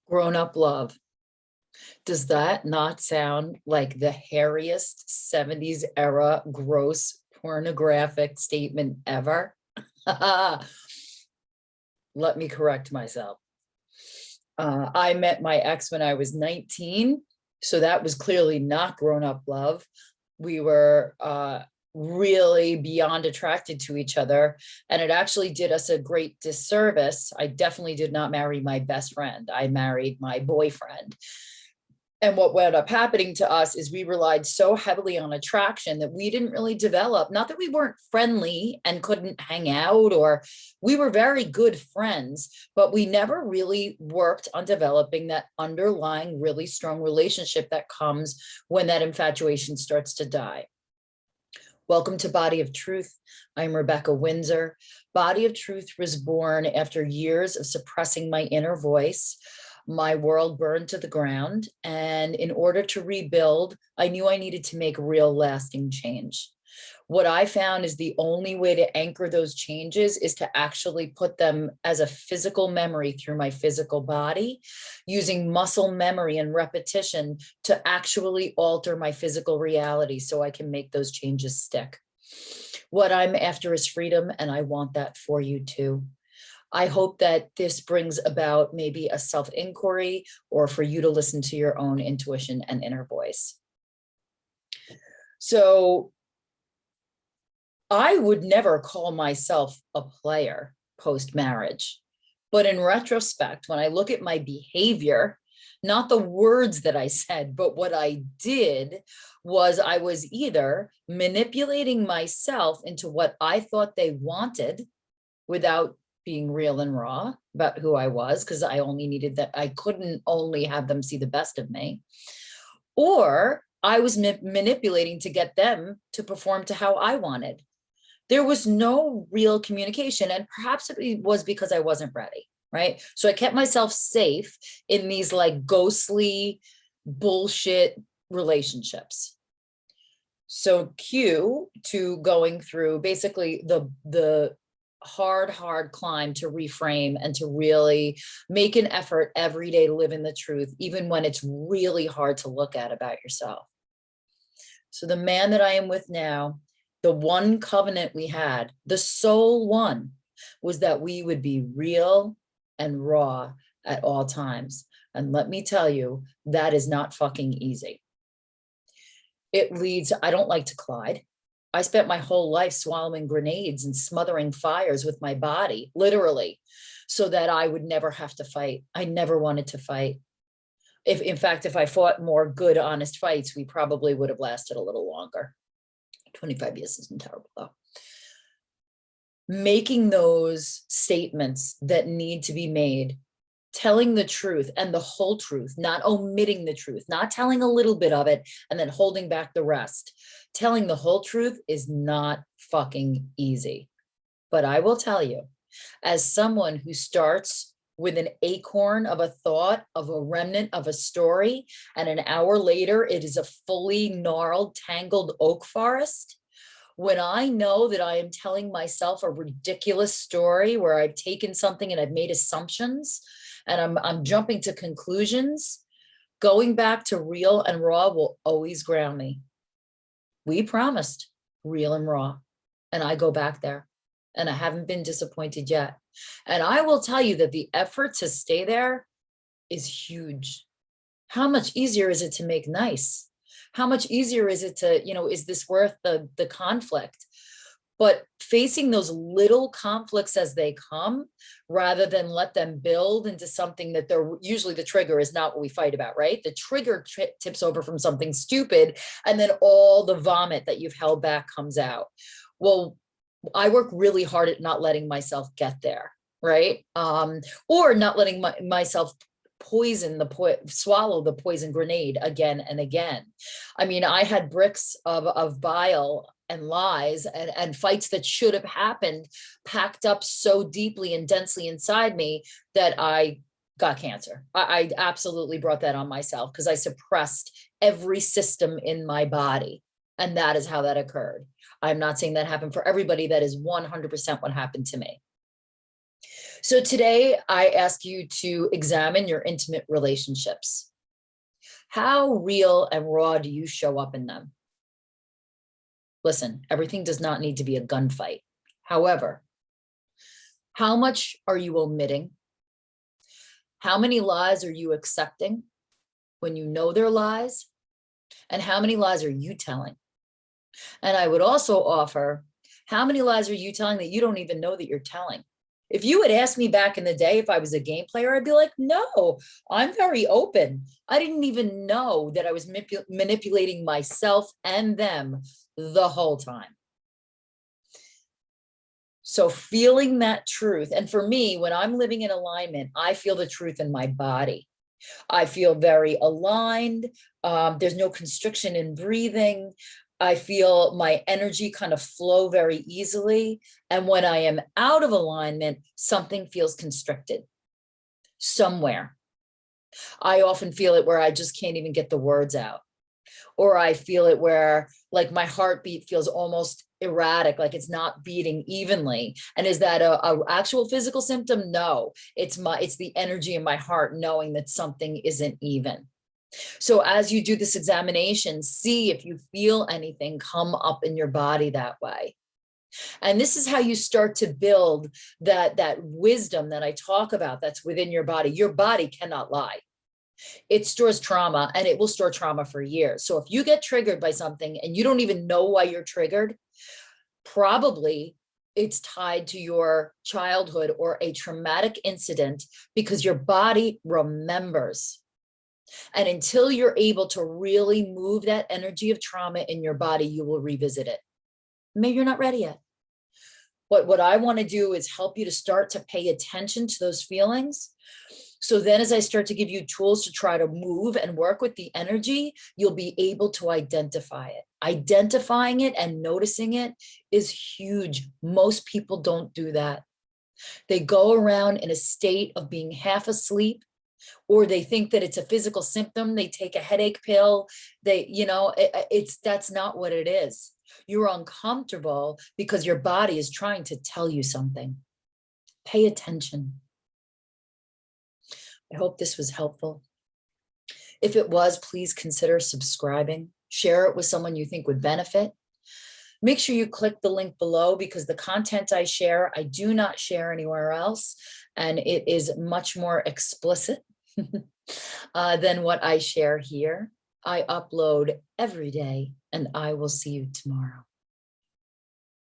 Grown-up love. Does that not sound like the hairiest 70s era gross pornographic statement ever? Let me correct myself. I met my ex when I was 19, so that was clearly not grown-up love. We were really beyond attracted to each other, and it actually did us a great disservice. I definitely did not marry my best friend. I married my boyfriend. And what wound up happening to us is we relied so heavily on attraction that we didn't really develop, not that we weren't friendly and couldn't hang out, or we were very good friends, but we never really worked on developing that underlying really strong relationship that comes when that infatuation starts to die. Welcome to Body of Truth. I'm Rebecca Windsor. Body of Truth was born after years of suppressing my inner voice. My world burned to the ground, and in order to rebuild, I knew I needed to make real lasting change. What I found is the only way to anchor those changes is to actually put them as a physical memory through my physical body, using muscle memory and repetition to actually alter my physical reality so I can make those changes stick. What I'm after is freedom, and I want that for you too. I hope that this brings about maybe a self-inquiry, or for you to listen to your own intuition and inner voice. So I would never call myself a player post-marriage, but in retrospect, when I look at my behavior, not the words that I said, but what I did was I was either manipulating myself into what I thought they wanted without being real and raw about who I was, because I only needed that. I couldn't only have them see the best of me, or I was manipulating to get them to perform to how I wanted. There was no real communication, and perhaps it was because I wasn't ready, right? So I kept myself safe in these like ghostly bullshit relationships. So cue to going through basically the hard climb to reframe and to really make an effort every day to live in the truth, even when it's really hard to look at about yourself. So the man that I am with now, the one covenant we had, the sole one, was that we would be real and raw at all times. And let me tell you, that is not fucking easy. It leads, I don't like to collide. I spent my whole life swallowing grenades and smothering fires with my body, literally, so that I would never have to fight. I never wanted to fight. In fact, if I fought more good, honest fights, we probably would have lasted a little longer. 25 years isn't terrible though. Making those statements that need to be made, telling the truth and the whole truth, not omitting the truth, not telling a little bit of it and then holding back the rest. Telling the whole truth is not fucking easy. But I will tell you, as someone who starts with an acorn of a thought, of a remnant of a story, and an hour later, it is a fully gnarled, tangled oak forest. When I know that I am telling myself a ridiculous story where I've taken something and I've made assumptions and I'm jumping to conclusions, going back to real and raw will always ground me. We promised real and raw, and I go back there, and I haven't been disappointed yet. And I will tell you that the effort to stay there is huge. How much easier is it to make nice? How much easier is it to, is this worth the conflict? But facing those little conflicts as they come, rather than let them build into something that they're usually, the trigger is not what we fight about, right? The trigger tips over from something stupid, and then all the vomit that you've held back comes out. Well, I work really hard at not letting myself get there, right? Or not letting myself swallow the poison grenade again and again. I mean, I had bricks of bile and lies and fights that should have happened packed up so deeply and densely inside me that I got cancer. I absolutely brought that on myself because I suppressed every system in my body. And that is how that occurred. I'm not saying that happened for everybody. That is 100% what happened to me. So today I ask you to examine your intimate relationships. How real and raw do you show up in them? Listen, everything does not need to be a gunfight. However, how much are you omitting? How many lies are you accepting when you know they're lies? And how many lies are you telling? And I would also offer, how many lies are you telling that you don't even know that you're telling? If you had asked me back in the day if I was a game player, I'd be like, no, I'm very open. I didn't even know that I was manipulating myself and them the whole time. So feeling that truth, and for me, when I'm living in alignment, I feel the truth in my body. I feel very aligned. There's no constriction in breathing. I feel my energy kind of flow very easily. And when I am out of alignment, something feels constricted somewhere. I often feel it where I just can't even get the words out. Or I feel it where like my heartbeat feels almost erratic, like it's not beating evenly. And is that a actual physical symptom? No, it's the energy in my heart knowing that something isn't even. So as you do this examination, see if you feel anything come up in your body that way. And this is how you start to build that wisdom that I talk about that's within your body. Your body cannot lie. It stores trauma, and it will store trauma for years. So if you get triggered by something and you don't even know why you're triggered, probably it's tied to your childhood or a traumatic incident, because your body remembers. And until you're able to really move that energy of trauma in your body, you will revisit it. Maybe you're not ready yet. What I want to do is help you to start to pay attention to those feelings. So then as I start to give you tools to try to move and work with the energy, you'll be able to identify it. Identifying it and noticing it is huge. Most people don't do that. They go around in a state of being half asleep, or they think that it's a physical symptom. They take a headache pill. That's not what it is. You're uncomfortable because your body is trying to tell you something. Pay attention. I hope this was helpful. If it was, please consider subscribing. Share it with someone you think would benefit. Make sure you click the link below, because the content I share, I do not share anywhere else. And it is much more explicit than what I share here. I upload every day, and I will see you tomorrow.